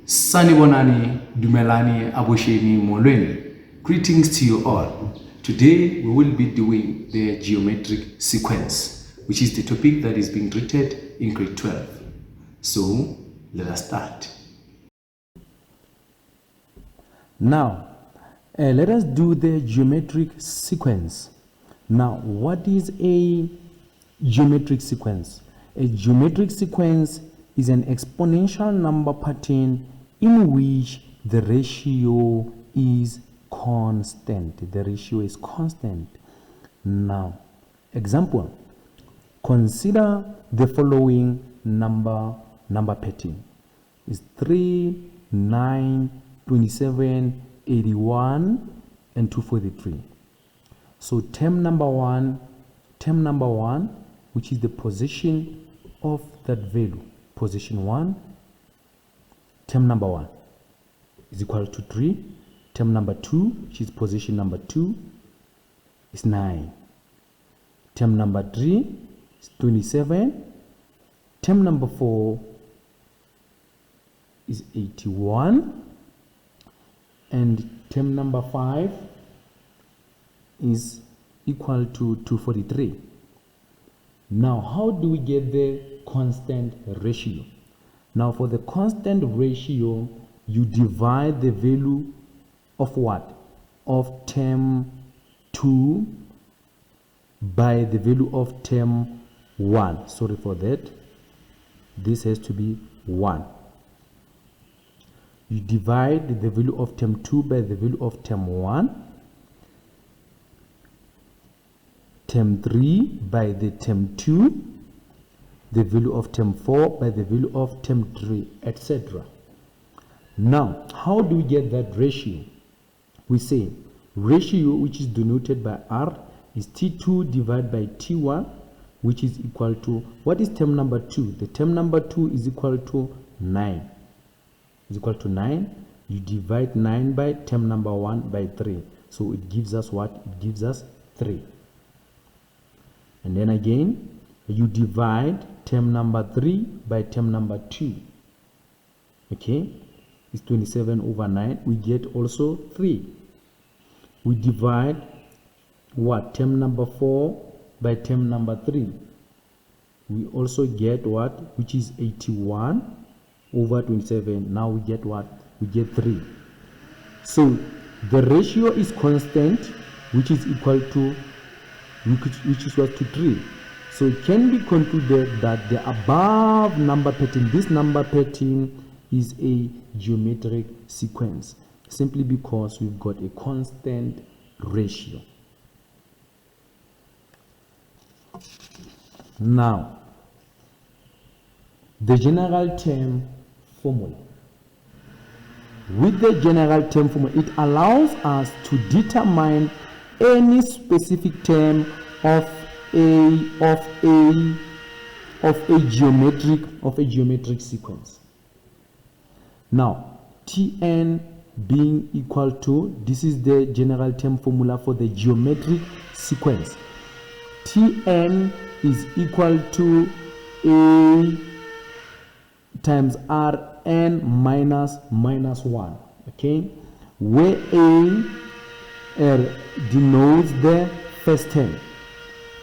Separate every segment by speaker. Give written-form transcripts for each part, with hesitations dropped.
Speaker 1: Sanibonani, Dumelani, Abusheni, Molweni. Greetings to you all. Today we will be doing the geometric sequence, which is the topic that is being treated in grade 12. So let us start.
Speaker 2: Now, let us do the geometric sequence. Now, what is a geometric sequence? A geometric sequence is an exponential number pattern in which the ratio is constant. The ratio is constant. Now, example, consider the following number pattern. It's 3, 9, 27, 81, and 243. So term number one, which is the position of that value, position 1, term number 1 is equal to 3. Term number 2, which is position number 2, is 9. Term number 3 is 27. Term number 4 is 81. And term number 5 is equal to 243. Now, how do we get the constant ratio? Now, for the constant ratio, you divide the value of what? Of term 2 by the value of term 1. Sorry for that. This has to be 1. You divide the value of term 2 by the value of term 1. Term 3 by the term 2. The value of term 4 by the value of term 3, etc. Now, how do we get that ratio? We say ratio, which is denoted by R, is T2 divided by T1, which is equal to, what is term number 2? The term number 2 is equal to 9. Is equal to 9. You divide 9 by term number 1 by 3. So it gives us what? It gives us 3. And then again, you divide term number 3 by term number 2. Okay, it's 27 over 9. We get also 3. We divide what? Term number 4 by term number 3. We also get what? Which is 81 over 27. Now we get what? We get 3. So the ratio is constant, which is equal to, which is what, to 3. So it can be concluded that the above number pattern, this number pattern, is a geometric sequence, simply because we've got a constant ratio. Now, the general term formula. With the general term formula, it allows us to determine any specific term of a geometric sequence. Now, Tn being equal to, this is the general term formula for the geometric sequence. Tn is equal to A times Rn minus 1. Okay, where A denotes the first term,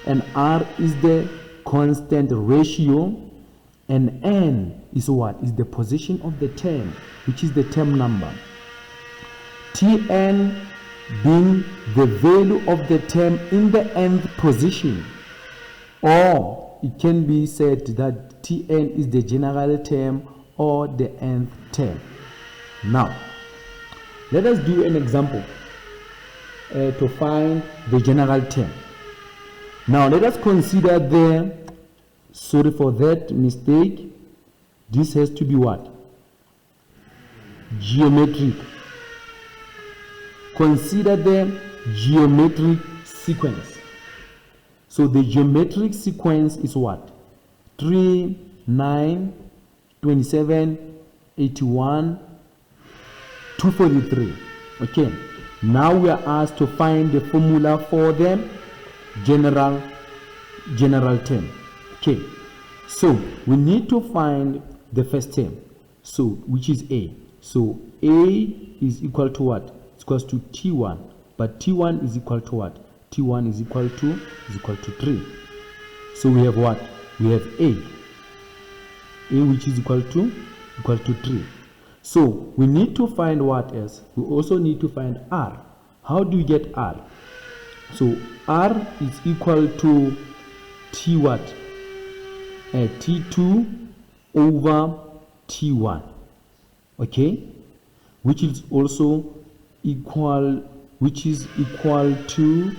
Speaker 2: and R is the constant ratio, and N is what? Is the position of the term, which is the term number. Tn being the value of the term in the nth position, or it can be said that Tn is the general term or the nth term. Now, let us do an example to find the general term. Now, let us consider the, sorry for that mistake, this has to be what? Geometric. Consider the geometric sequence. So the geometric sequence is what? 3, 9, 27, 81, 243. Okay. Now we are asked to find the formula for the general term. Okay, so we need to find the first term, so which is A. So A is equal to what? It's equal to T1. But T1 is equal to what? T1 is equal to 3. So we have what? We have A which is equal to 3. So we need to find what else? We also need to find R. How do you get R? So R is equal to T what? T2 over T1. Okay? Which is also equal to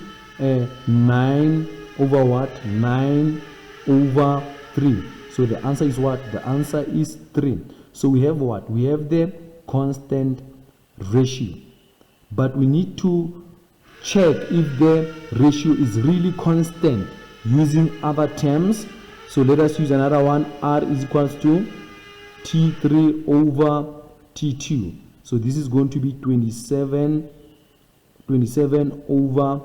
Speaker 2: 9 over what? 9 over 3. So the answer is what? The answer is 3. So we have what? We have the constant ratio. But we need to check if the ratio is really constant using other terms. So let us use another one. R is equals to T3 over T2. So this is going to be 27 over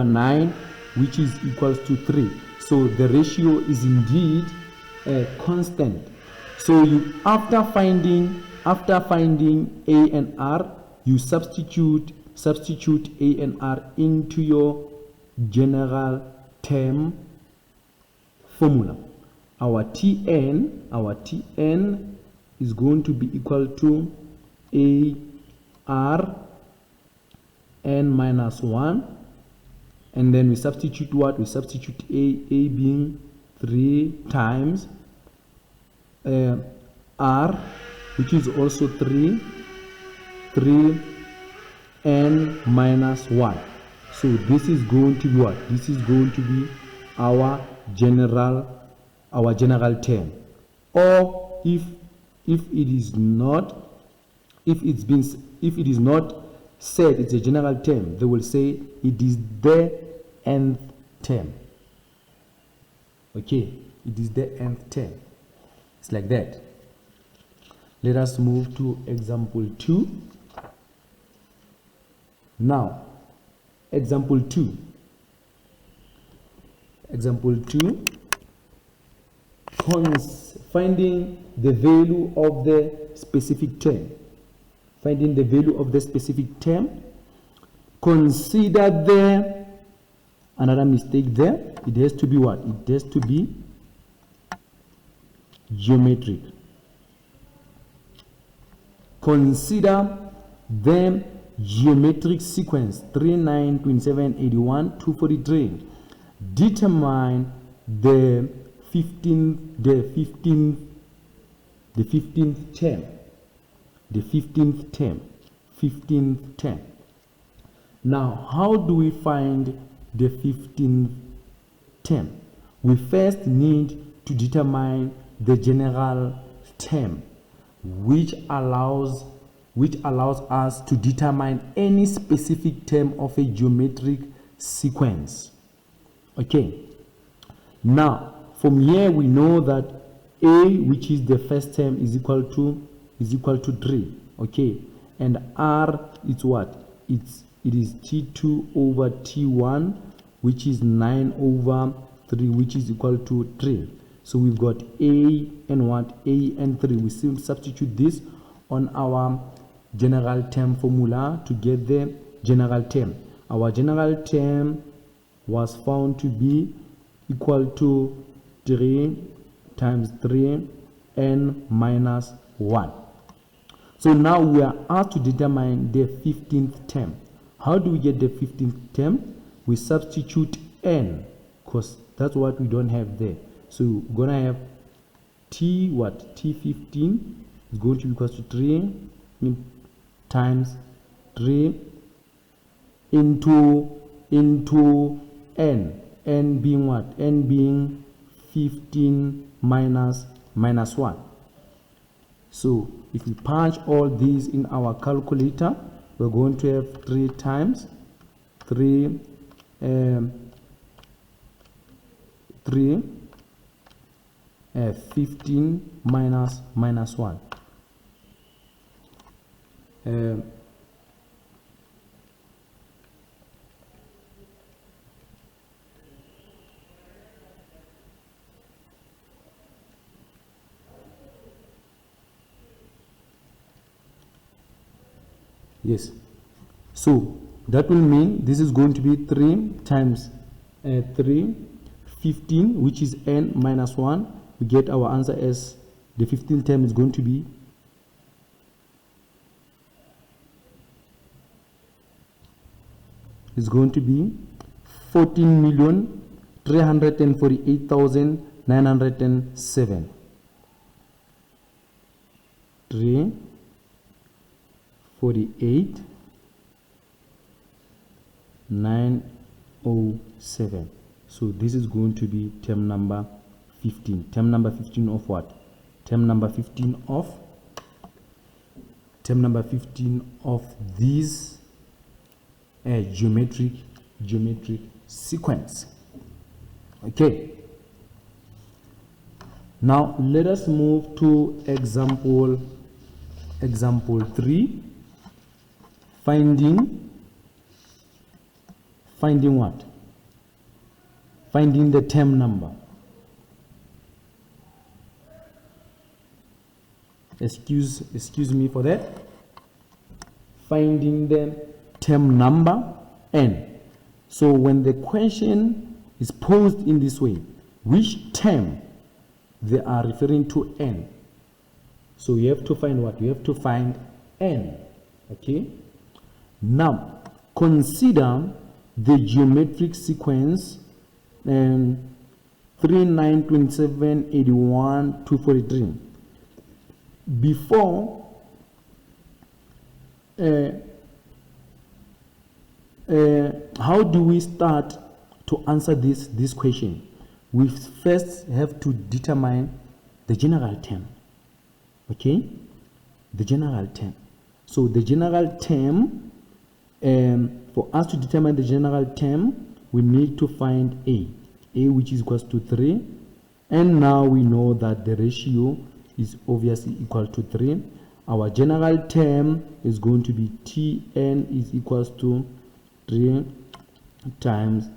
Speaker 2: 9, which is equals to 3. So the ratio is indeed constant. So you after finding A and R, you substitute A and R into your general term formula. Our Tn is going to be equal to AR n minus 1, and then we substitute what? We substitute A being 3 times R, which is also 3 n minus 1. So this is going to be what? This is going to be our general term. Or if it is not said it's a general term, they will say it is the nth term. Okay, it is the nth term. It's like that. Let us move to example 2. Now, example 2, finding the value of the specific term. Finding the value of the specific term. Consider there another mistake there. It has to be what? It has to be geometric. Consider the geometric sequence 3, 9, 27, 81, 243. Determine the 15th term. Now, how do we find the 15th term? We first need to determine the general term, which allows us to determine any specific term of a geometric sequence. Okay. Now, from here we know that A, which is the first term, is equal to 3. Okay. And R is what? It is T2 over T1, which is 9 over 3, which is equal to 3. So we've got A and what? A and 3. We still substitute this on our general term formula to get the general term. Our general term was found to be equal to 3 times 3 n minus 1. So now we are asked to determine the 15th term. How do we get the 15th term? We substitute n, because that's what we don't have there. So we're going to have T15 is going to be equal to 3 times 3 into n. N being what? N being 15 minus 1. So if we punch all these in our calculator, we're going to have 3 times 3 15 minus 1. Yes. So that will mean this is going to be 3 times 3, 15, which is n minus 1. We get our answer as the 15th term is going to be 14,348,907. 348 907. So this is going to be term number 15. Term number 15 of what? Term number 15 of this geometric sequence. Okay. Now let us move to example 3. Finding what? Finding the term number. Excuse me for that. Finding the term number n. So when the question is posed in this way, which term they are referring to n? So you have to find what? You have to find n. Okay. Now consider the geometric sequence 3, 9, 27, 81, 243. Before how do we start to answer this question? We first have to determine the general term. Okay, the general term. So the general term, for us to determine the general term, we need to find a which is equals to 3, and now we know that the ratio is obviously equal to 3. Our general term is going to be Tn is equals to 3 times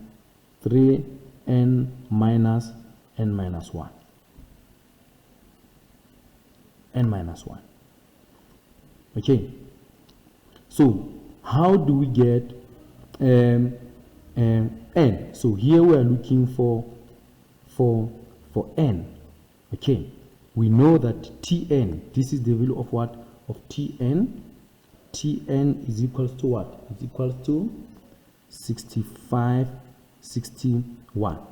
Speaker 2: 3n minus n minus 1. N minus 1. Okay. So how do we get n? So here we are looking for n. Okay. We know that Tn, this is the value of what? Of Tn. Tn is equals to what? It's equals to 6,561.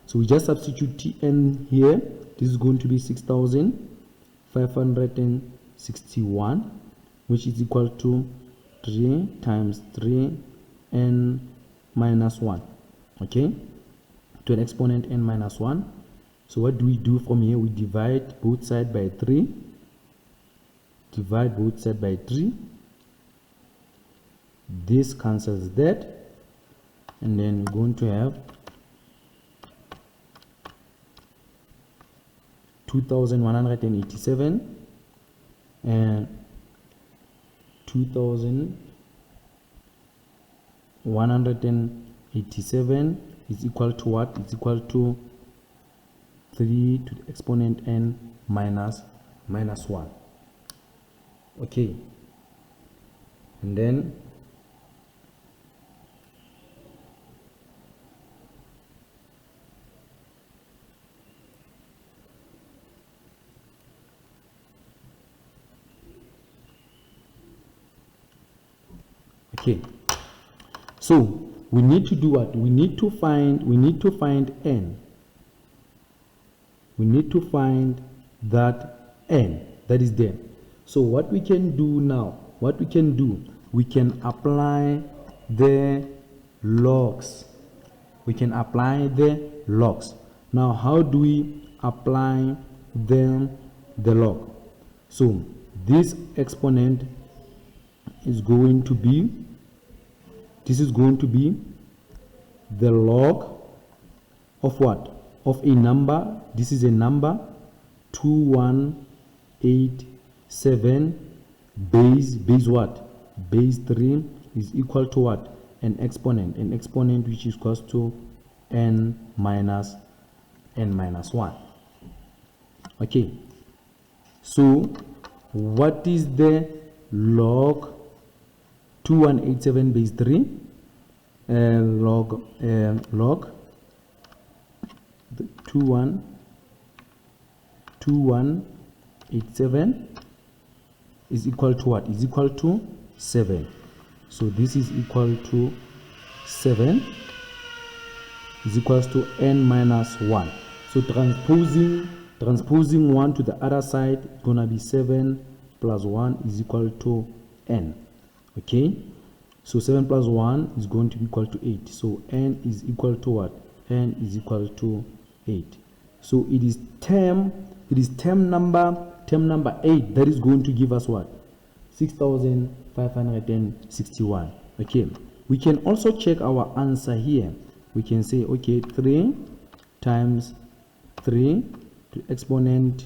Speaker 2: So we just substitute Tn here. This is going to be 6,561, which is equal to 3 times 3n minus 1. Okay, to an exponent n minus 1. So what do we do from here? We divide both sides by 3. Divide both sides by 3. This cancels that, and then we're going to have 2,187 and 2,187 is equal to what? It's equal to 3 to the exponent n minus 1. Okay, and then okay, so we need to do what? We need to find n. We need to find that n that is there. So what we can do now, we can apply the logs. Now how do we apply the log? So this exponent is going to be, the log of what? Of a number. This is a number 2187 base what? Base 3 is equal to what? An exponent which is equal to n minus 1. Okay, so what is the log 2187 base 3? Log 2187 is equal to what? Is equal to 7. So this is equal to 7 is equals to n minus 1. So transposing 1 to the other side, it's gonna be 7 plus 1 is equal to n. Okay, so 7 plus 1 is going to be equal to 8. So n is equal to what? N is equal to 8. So it is term number 8 that is going to give us what? 6561. Okay, we can also check our answer here. We can say, okay, 3 times 3 to exponent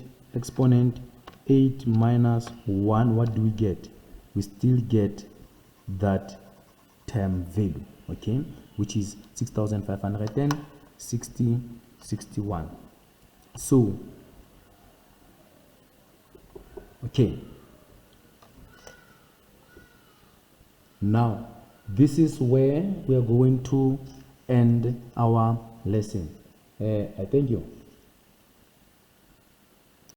Speaker 2: 8 minus 1, what do we get? We still get that term value, okay, which is 6561. So, okay, now this is where we are going to end our lesson. I thank you.